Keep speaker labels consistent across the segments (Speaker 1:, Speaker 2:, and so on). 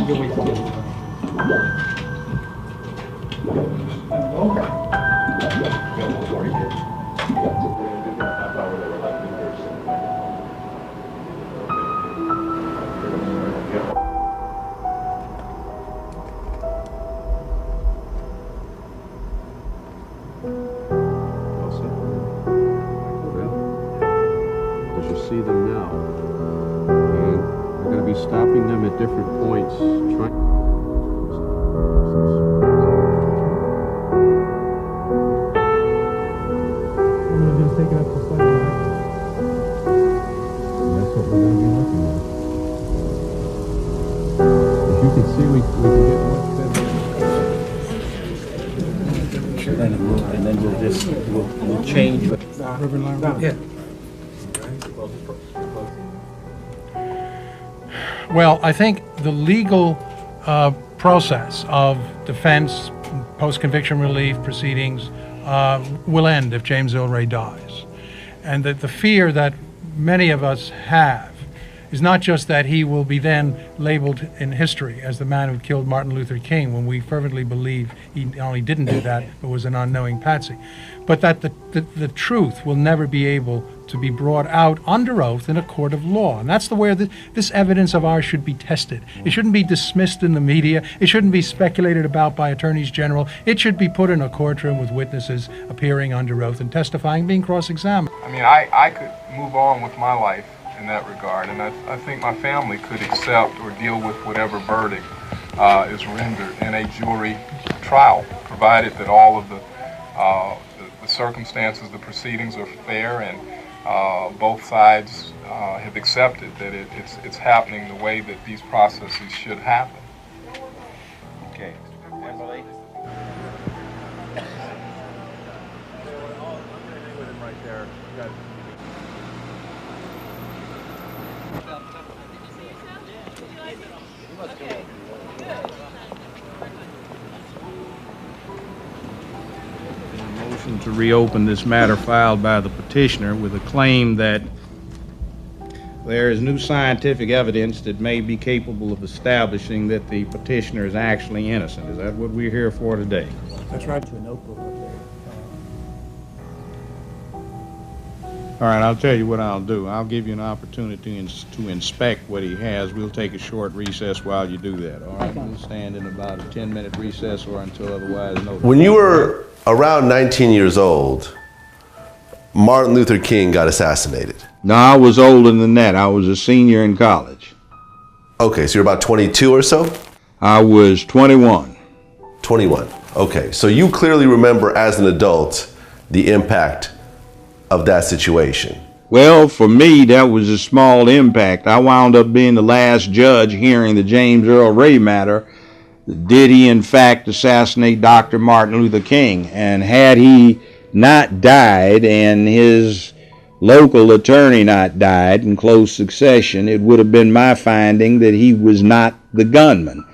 Speaker 1: See them now, and we're going to be stopping them at different points.
Speaker 2: Take it up to site. That's what we're going to be looking at. If you can see, we can get much better.
Speaker 3: And then we'll change. Yeah.
Speaker 4: Well, I think the legal process of defense, post-conviction relief proceedings will end if James Earl Ray dies. And that the fear that many of us have is not just that he will be then labeled in history as the man who killed Martin Luther King, when we fervently believe he not only didn't do that, but was an unknowing patsy, but that the truth will never be able to be brought out under oath in a court of law. And that's the way this evidence of ours should be tested. It shouldn't be dismissed in the media. It shouldn't be speculated about by attorneys general. It should be put in a courtroom with witnesses appearing under oath and testifying, being cross-examined.
Speaker 5: I mean, I could move on with my life in that regard, and I think my family could accept or deal with whatever verdict is rendered in a jury trial, provided that all of the circumstances, the proceedings are fair, and both sides have accepted that it's happening the way that these processes should happen.
Speaker 3: Okay. Emily?
Speaker 6: Motion to reopen this matter filed by the petitioner with a claim that there is new scientific evidence that may be capable of establishing that the petitioner is actually innocent. Is that what we're here for today?
Speaker 2: That's right.
Speaker 6: All right, I'll tell you what I'll do. I'll give you an opportunity to inspect what he has. We'll take a short recess while you do that. All right, we'll stand in about a 10-minute recess or until otherwise noted.
Speaker 7: When you were around 19 years old, Martin Luther King got assassinated.
Speaker 6: No, I was older than that. I was a senior in college.
Speaker 7: Okay, so you're about 22 or so?
Speaker 6: I was 21.
Speaker 7: 21. Okay, so you clearly remember as an adult the impact of that situation.
Speaker 6: Well, for me, that was a small impact. I wound up being the last judge hearing the James Earl Ray matter. Did he, in fact, assassinate Dr. Martin Luther King? And had he not died and his local attorney not died in close succession, it would have been my finding that he was not the gunman.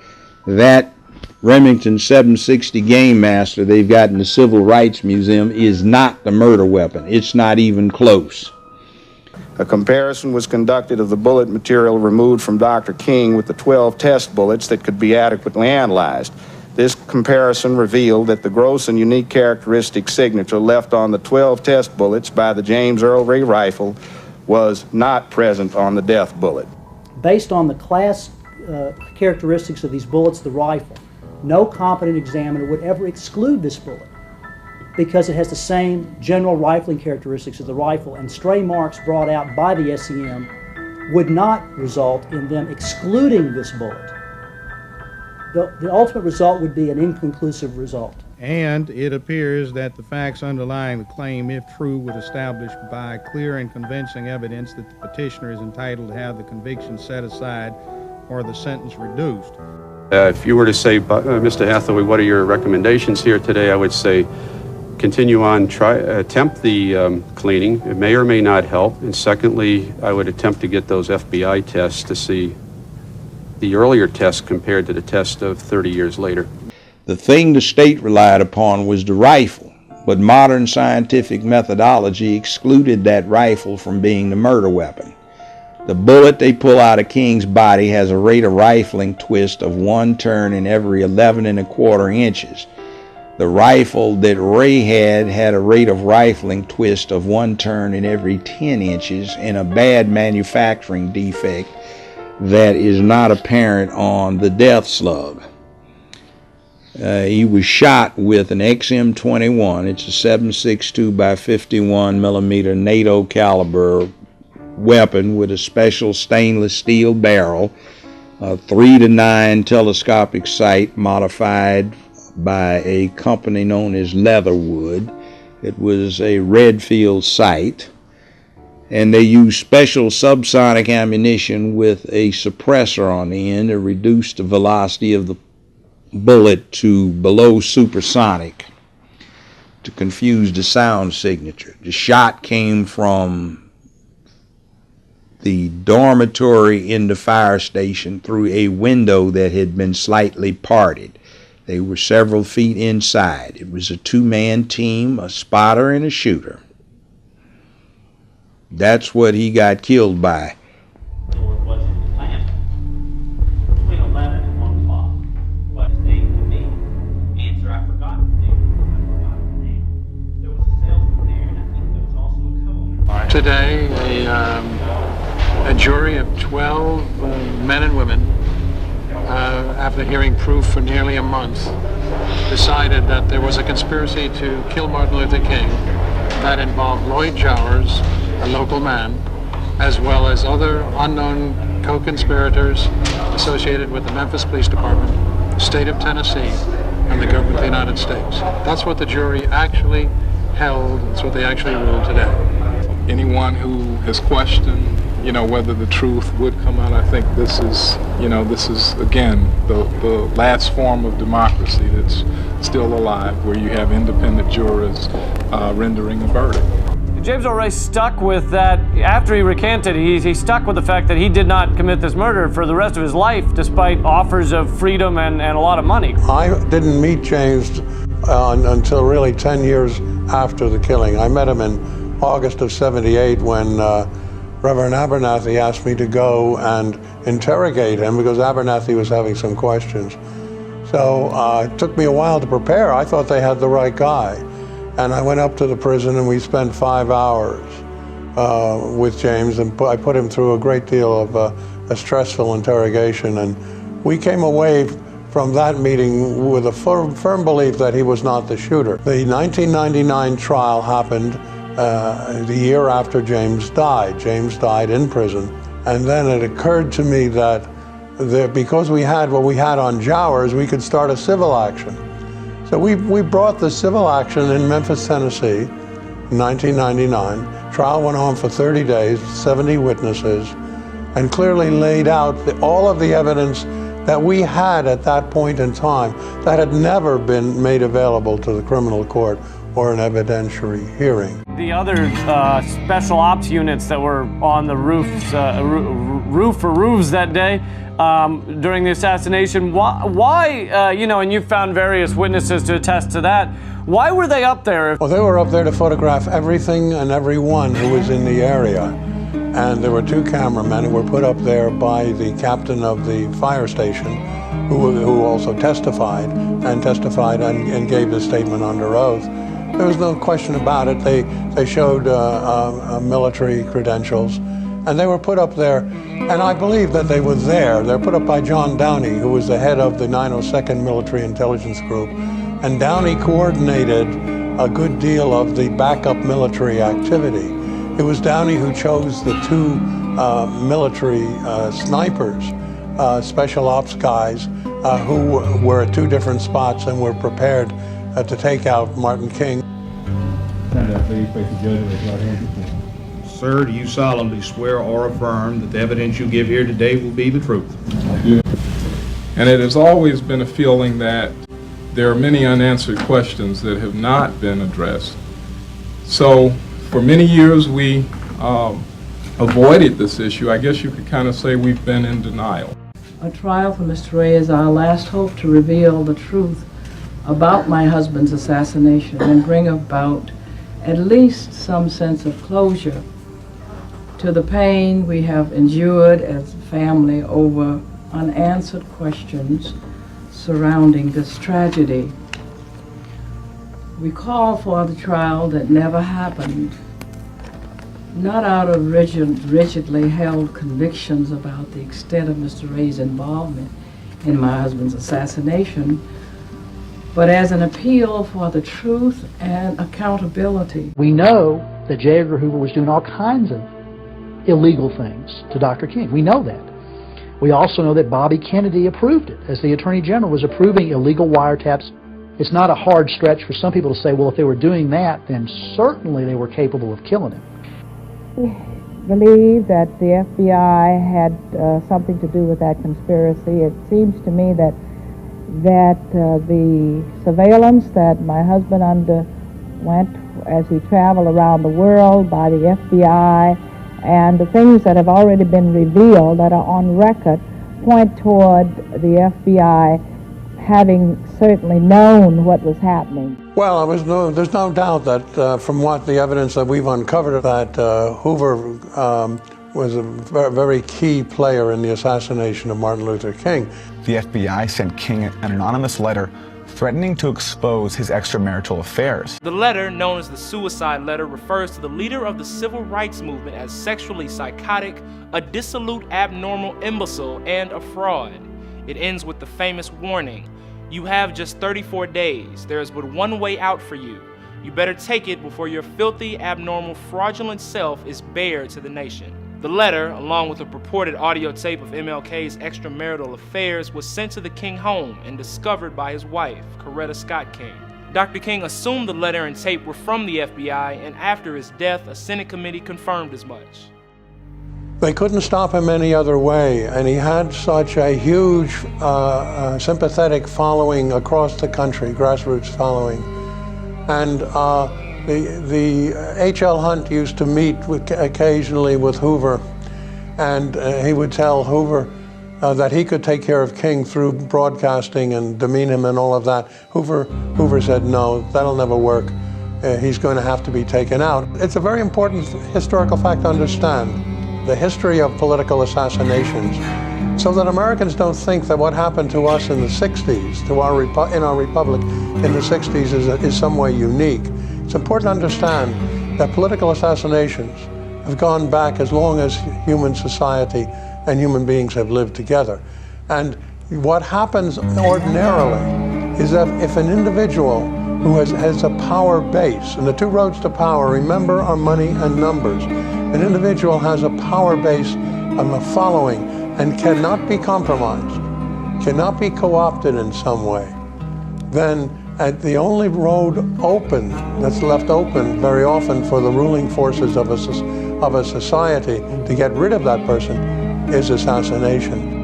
Speaker 6: That Remington 760 Game Master they've got in the Civil Rights Museum is not the murder weapon. It's not even close.
Speaker 8: A comparison was conducted of the bullet material removed from Dr. King with the 12 test bullets that could be adequately analyzed. This comparison revealed that the gross and unique characteristic signature left on the 12 test bullets by the James Earl Ray rifle was not present on the death bullet.
Speaker 9: Based on the class characteristics of these bullets, the rifle, no competent examiner would ever exclude this bullet because it has the same general rifling characteristics of the rifle, and stray marks brought out by the SEM would not result in them excluding this bullet. The ultimate result would be an inconclusive result.
Speaker 6: And it appears that the facts underlying the claim, if true, would establish by clear and convincing evidence that the petitioner is entitled to have the conviction set aside or the sentence reduced.
Speaker 1: If you were to say, Mr. Hathaway, what are your recommendations here today, I would say continue on, attempt the cleaning. It may or may not help. And secondly, I would attempt to get those FBI tests to see the earlier test compared to the test of 30 years later.
Speaker 6: The thing the state relied upon was the rifle, but modern scientific methodology excluded that rifle from being the murder weapon. The bullet they pull out of King's body has a rate of rifling twist of 1 turn in every 11 1/4 inches. The rifle that Ray had a rate of rifling twist of 1 turn in every 10 inches and a bad manufacturing defect that is not apparent on the death slug. He was shot with an XM-21. It's a 7.62 by 51 millimeter NATO caliber weapon with a special stainless steel barrel, a 3-9 telescopic sight modified by a company known as Leatherwood. It was a Redfield sight, and they used special subsonic ammunition with a suppressor on the end to reduce the velocity of the bullet to below supersonic to confuse the sound signature. The shot came from the dormitory in the fire station through a window that had been slightly parted. They were several feet inside. It was a 2-man team, a spotter and a shooter. That's what he got killed by.
Speaker 10: Or was it planned? Between 11 and 1 o'clock. What his name could be? Answer, I forgot his name. There was a salesman there, and I think there was also a co-owner.
Speaker 4: Today, a jury of 12 men and women, after hearing proof for nearly a month, decided that there was a conspiracy to kill Martin Luther King that involved Lloyd Jowers, a local man, as well as other unknown co-conspirators associated with the Memphis Police Department, the state of Tennessee, and the government of the United States. That's what the jury actually held. That's what they actually ruled today.
Speaker 5: Anyone who has questioned, whether the truth would come out, I think this is again the last form of democracy that's still alive, where you have independent jurors rendering a verdict.
Speaker 11: James Earl Ray stuck with that. After he recanted, he stuck with the fact that he did not commit this murder for the rest of his life, despite offers of freedom and a lot of money.
Speaker 12: I didn't meet James until really 10 years after the killing. I met him in August of '78 when Reverend Abernathy asked me to go and interrogate him because Abernathy was having some questions. So it took me a while to prepare. I thought they had the right guy. And I went up to the prison and we spent 5 hours with James, and I put him through a great deal of a stressful interrogation. And we came away from that meeting with a firm belief that he was not the shooter. The 1999 trial happened the year after James died. James died in prison. And then it occurred to me that because we had what we had on Jowers, we could start a civil action. So we brought the civil action in Memphis, Tennessee, in 1999. Trial went on for 30 days, 70 witnesses, and clearly laid out all of the evidence that we had at that point in time that had never been made available to the criminal court or an evidentiary hearing.
Speaker 11: The other special ops units that were on the roofs, roofs that day during the assassination, why and you found various witnesses to attest to that, why were they up there?
Speaker 12: Well, they were up there to photograph everything and everyone who was in the area. And there were 2 cameramen who were put up there by the captain of the fire station, who also testified and gave the statement under oath. There was no question about it. They showed military credentials, and they were put up there. And I believe that they were there. They're put up by John Downey, who was the head of the 902nd Military Intelligence Group. And Downey coordinated a good deal of the backup military activity. It was Downey who chose the 2 military snipers, special ops guys, who were at 2 different spots and were prepared to take out Martin King.
Speaker 13: Sir, do you solemnly swear or affirm that the evidence you give here today will be the truth?
Speaker 5: And it has always been a feeling that there are many unanswered questions that have not been addressed. So for many years we avoided this issue. I guess you could kind of say we've been in denial.
Speaker 14: A trial for Mr. Ray is our last hope to reveal the truth about my husband's assassination and bring about at least some sense of closure to the pain we have endured as a family over unanswered questions surrounding this tragedy. We call for the trial that never happened, not out of rigidly held convictions about the extent of Mr. Ray's involvement in my husband's assassination, but as an appeal for the truth and accountability.
Speaker 9: We know that J. Edgar Hoover was doing all kinds of illegal things to Dr. King. We know that. We also know that Bobby Kennedy approved it, as the Attorney General was approving illegal wiretaps. It's not a hard stretch for some people to say, well, if they were doing that, then certainly they were capable of killing him.
Speaker 15: We believe that the FBI had something to do with that conspiracy. It seems to me that the surveillance that my husband underwent as he traveled around the world by the FBI and the things that have already been revealed that are on record point toward the FBI having certainly known what was happening.
Speaker 12: Well, there's no doubt that from what the evidence that we've uncovered, that Hoover was a very key player in the assassination of Martin Luther King.
Speaker 16: The FBI sent King an anonymous letter threatening to expose his extramarital affairs.
Speaker 17: The letter, known as the suicide letter, refers to the leader of the civil rights movement as sexually psychotic, a dissolute, abnormal imbecile, and a fraud. It ends with the famous warning, "You have just 34 days. There is but one way out for you. You better take it before your filthy, abnormal, fraudulent self is bared to the nation." The letter, along with a purported audio tape of MLK's extramarital affairs, was sent to the King home and discovered by his wife, Coretta Scott King. Dr. King assumed the letter and tape were from the FBI, and after his death, a Senate committee confirmed as much.
Speaker 12: They couldn't stop him any other way, and he had such a huge sympathetic following across the country, grassroots following. And the H.L. Hunt used to meet occasionally with Hoover, and he would tell Hoover that he could take care of King through broadcasting and demean him and all of that. Hoover said, no, that'll never work. He's going to have to be taken out. It's a very important historical fact to understand. The history of political assassinations, so that Americans don't think that what happened to us in the 60s, in our republic in the 60s is some way unique. It's important to understand that political assassinations have gone back as long as human society and human beings have lived together. And what happens ordinarily is that if an individual who has a power base, and the two roads to power, remember, are money and numbers. An individual has a power base of a following and cannot be compromised, cannot be co-opted in some way, then the only road open, that's left open very often for the ruling forces of a society to get rid of that person, is assassination.